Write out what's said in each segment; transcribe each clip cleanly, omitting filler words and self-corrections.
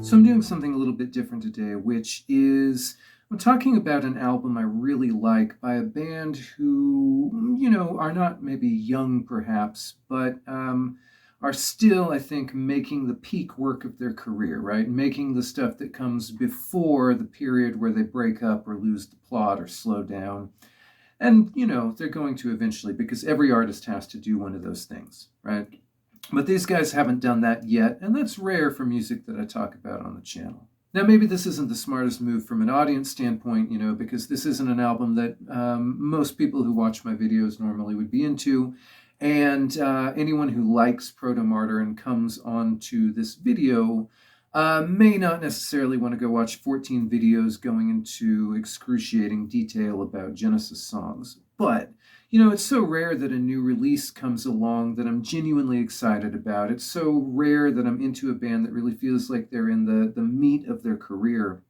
So I'm doing something a little bit different today, which is I'm talking about an album I really like by a band who, are not maybe young perhaps, but are still, I think, making the peak work of their career, right? Making the stuff that comes before the period where they break up or lose the plot or slow down. And, they're going to eventually, because every artist has to do one of those things, right? But these guys haven't done that yet, and that's rare for music that I talk about on the channel. Now, maybe this isn't the smartest move from an audience standpoint, because this isn't an album that most people who watch my videos normally would be into. And anyone who likes Protomartyr and comes onto this video may not necessarily want to go watch 14 videos going into excruciating detail about Genesis songs. But it's so rare that a new release comes along that I'm genuinely excited about. It's so rare that I'm into a band that really feels like they're in the meat of their career.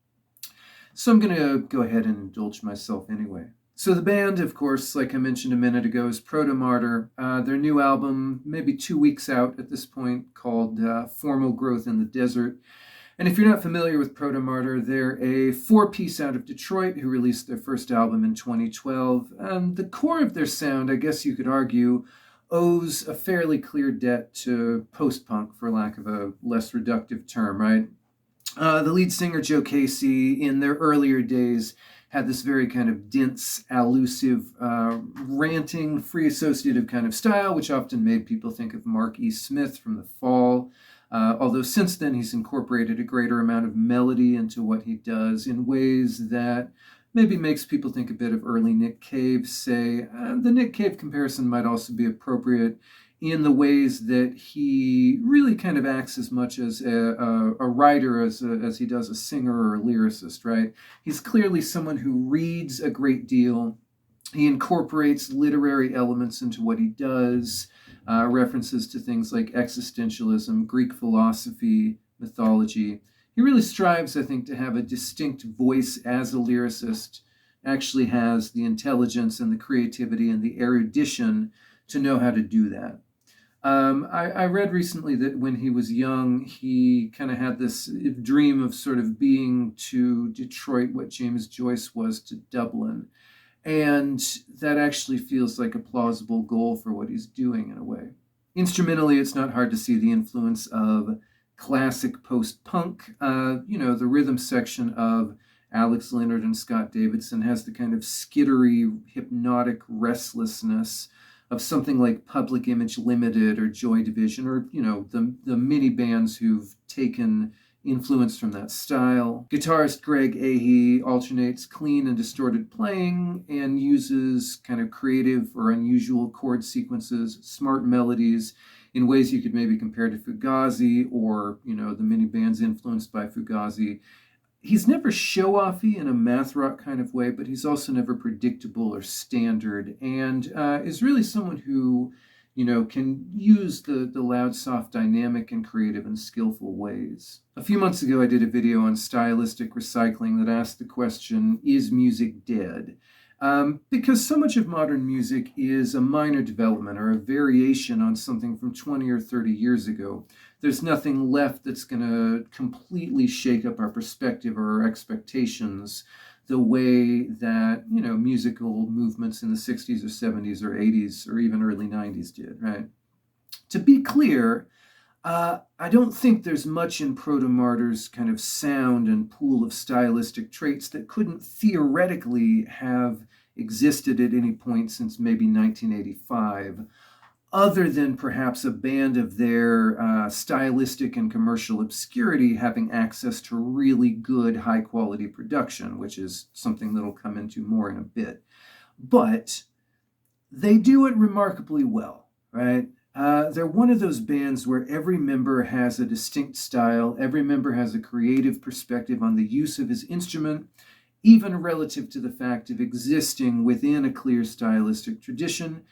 So I'm going to go ahead and indulge myself anyway. So the band, of course, like I mentioned a minute ago, is Protomartyr. Their new album, maybe 2 weeks out at this point, called Formal Growth in the Desert. And if you're not familiar with Protomartyr, they're a 4-piece out of Detroit who released their first album in 2012. And the core of their sound, I guess you could argue, owes a fairly clear debt to post-punk, for lack of a less reductive term, right? The lead singer, Joe Casey, in their earlier days, had this very kind of dense, allusive, ranting, free associative kind of style, which often made people think of Mark E. Smith from The Fall. Although since then he's incorporated a greater amount of melody into what he does in ways that maybe makes people think a bit of early Nick Cave, say. The Nick Cave comparison might also be appropriate in the ways that he really kind of acts as much as a writer as he does a singer or a lyricist, right? He's clearly someone who reads a great deal. He incorporates literary elements into what he does, references to things like existentialism, Greek philosophy, mythology. He really strives, I think, to have a distinct voice as a lyricist, actually has the intelligence and the creativity and the erudition to know how to do that. I read recently that when he was young, he kind of had this dream of sort of being to Detroit what James Joyce was to Dublin. And that actually feels like a plausible goal for what he's doing in a way. Instrumentally, it's not hard to see the influence of classic post-punk. The rhythm section of Alex Leonard and Scott Davidson has the kind of skittery, hypnotic restlessness of something like Public Image Limited or Joy Division, or, the mini bands who've taken influence from that style. Guitarist Greg Ahey alternates clean and distorted playing and uses kind of creative or unusual chord sequences, smart melodies in ways you could maybe compare to Fugazi or, the mini bands influenced by Fugazi. He's never show-offy in a math rock kind of way, but he's also never predictable or standard, and is really someone who can use the loud, soft, dynamic, and creative and skillful ways. A few months ago, I did a video on stylistic recycling that asked the question, is music dead? Because so much of modern music is a minor development or a variation on something from 20 or 30 years ago. There's nothing left that's going to completely shake up our perspective or our expectations the way that, musical movements in the 60s or 70s or 80s or even early 90s did, right? To be clear, I don't think there's much in Protomartyr's kind of sound and pool of stylistic traits that couldn't theoretically have existed at any point since maybe 1985, other than perhaps a band of their stylistic and commercial obscurity having access to really good high-quality production, which is something that'll come into more in a bit. But they do it remarkably well, right? They're one of those bands where every member has a distinct style, every member has a creative perspective on the use of his instrument, even relative to the fact of existing within a clear stylistic tradition.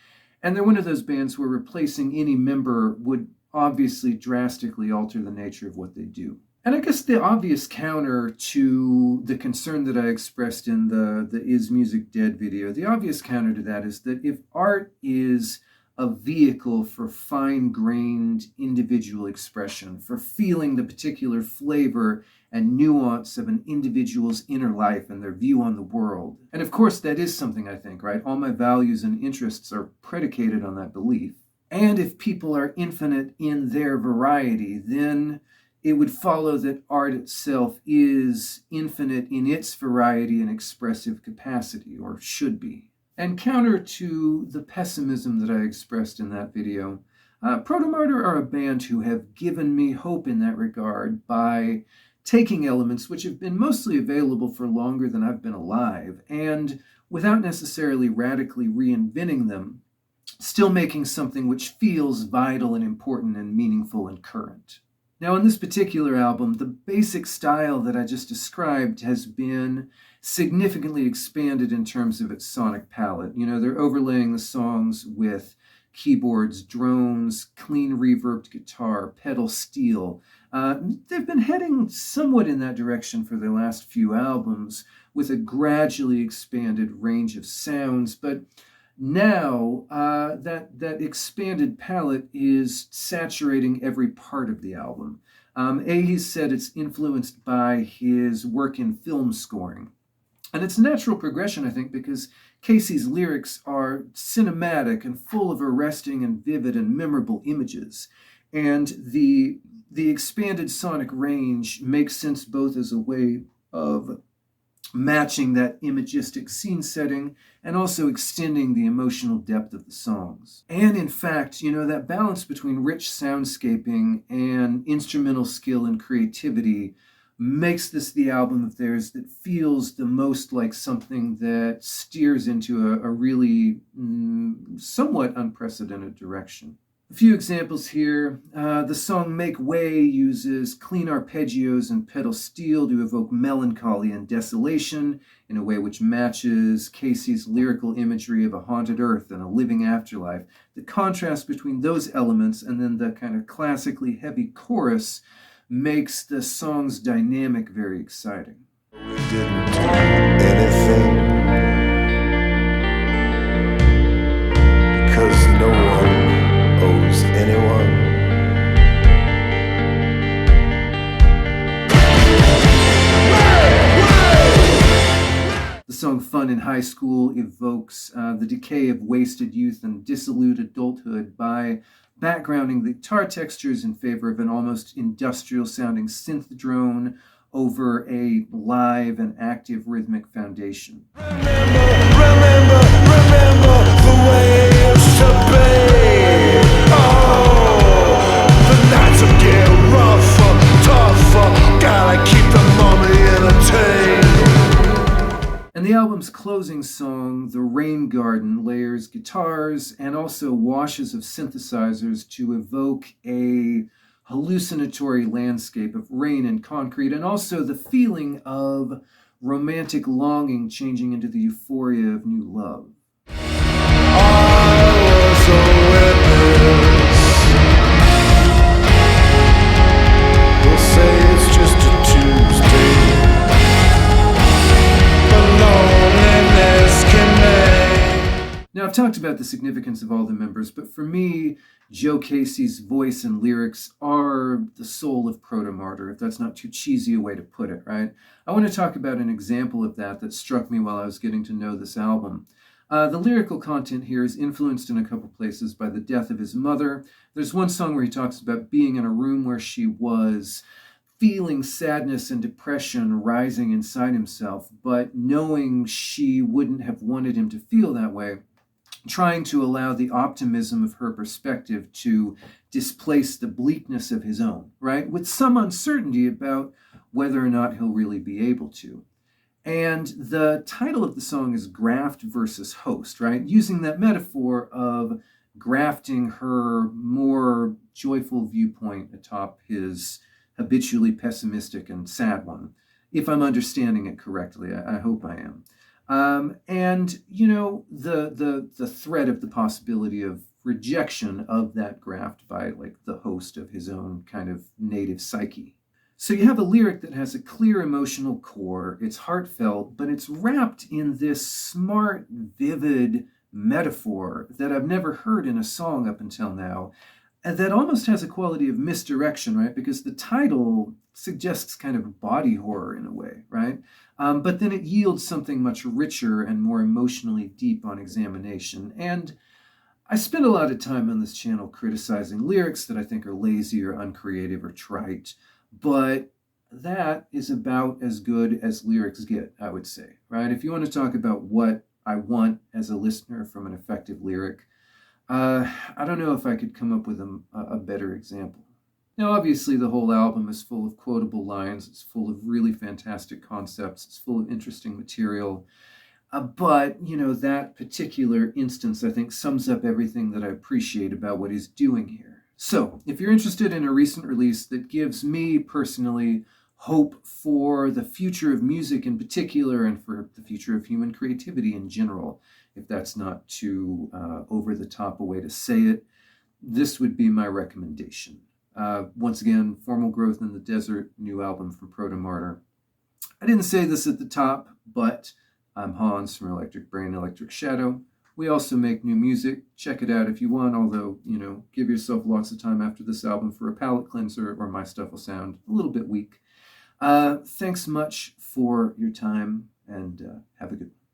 And they're one of those bands where replacing any member would obviously drastically alter the nature of what they do. And I guess the obvious counter to the concern that I expressed in the Is Music Dead video, the obvious counter to that is that if art is a vehicle for fine-grained individual expression, for feeling the particular flavor and nuance of an individual's inner life and their view on the world. And of course, that is something I think, right? All my values and interests are predicated on that belief. And if people are infinite in their variety, then it would follow that art itself is infinite in its variety and expressive capacity, or should be. And counter to the pessimism that I expressed in that video, Protomartyr are a band who have given me hope in that regard by taking elements which have been mostly available for longer than I've been alive, and without necessarily radically reinventing them, still making something which feels vital and important and meaningful and current. Now, on this particular album, the basic style that I just described has been significantly expanded in terms of its sonic palette. You know, they're overlaying the songs with keyboards, drones, clean reverbed guitar, pedal steel. They've been heading somewhat in that direction for their last few albums, with a gradually expanded range of sounds, but now that expanded palette is saturating every part of the album. He said it's influenced by his work in film scoring. And it's a natural progression, I think, because Casey's lyrics are cinematic and full of arresting and vivid and memorable images. And the expanded sonic range makes sense both as a way of matching that imagistic scene setting and also extending the emotional depth of the songs. And in fact, you know, that balance between rich soundscaping and instrumental skill and creativity makes this the album of theirs that feels the most like something that steers into a really somewhat unprecedented direction. A few examples here. The song Make Way uses clean arpeggios and pedal steel to evoke melancholy and desolation in a way which matches Casey's lyrical imagery of a haunted earth and a living afterlife. The contrast between those elements and then the kind of classically heavy chorus makes the song's dynamic very exciting. We didn't do anything because no one owes anyone. The song Fun in High School evokes the decay of wasted youth and dissolute adulthood by backgrounding the guitar textures in favor of an almost industrial-sounding synth drone over a live and active rhythmic foundation. Remember the way it used to be. Oh, the nights will get rougher, tougher. Gotta keep the mommy entertained. And the album's closing song, The Rain Garden, layers guitars and also washes of synthesizers to evoke a hallucinatory landscape of rain and concrete, and also the feeling of romantic longing changing into the euphoria of new love. I was a witness. We'll say it's just a Tuesday. Now, I've talked about the significance of all the members, but for me, Joe Casey's voice and lyrics are the soul of Protomartyr, if that's not too cheesy a way to put it, right? I want to talk about an example of that struck me while I was getting to know this album. The lyrical content here is influenced in a couple places by the death of his mother. There's one song where he talks about being in a room where she was, feeling sadness and depression rising inside himself, but knowing she wouldn't have wanted him to feel that way, trying to allow the optimism of her perspective to displace the bleakness of his own, right? With some uncertainty about whether or not he'll really be able to. And the title of the song is Graft versus Host, right? Using that metaphor of grafting her more joyful viewpoint atop his habitually pessimistic and sad one, if I'm understanding it correctly. I hope I am. And, you know, the threat of the possibility of rejection of that graft by, like, the host of his own kind of native psyche. So you have a lyric that has a clear emotional core, it's heartfelt, but it's wrapped in this smart, vivid metaphor that I've never heard in a song up until now, and that almost has a quality of misdirection, right? Because the title suggests kind of body horror in a way, right? But then it yields something much richer and more emotionally deep on examination. And I spend a lot of time on this channel criticizing lyrics that I think are lazy or uncreative or trite, but that is about as good as lyrics get, I would say, right? If you want to talk about what I want as a listener from an effective lyric, I don't know if I could come up with a better example. Now, obviously, the whole album is full of quotable lines. It's full of really fantastic concepts. It's full of interesting material. But, that particular instance, I think, sums up everything that I appreciate about what he's doing here. So, if you're interested in a recent release that gives me personally hope for the future of music in particular and for the future of human creativity in general, if that's not too over the top a way to say it, this would be my recommendation. Once again, Formal Growth in the Desert, new album from Protomartyr. I didn't say this at the top, but I'm Hans from Electric Brain, Electric Shadow. We also make new music. Check it out if you want, although, give yourself lots of time after this album for a palate cleanser, or my stuff will sound a little bit weak. Thanks much for your time, and have a good one.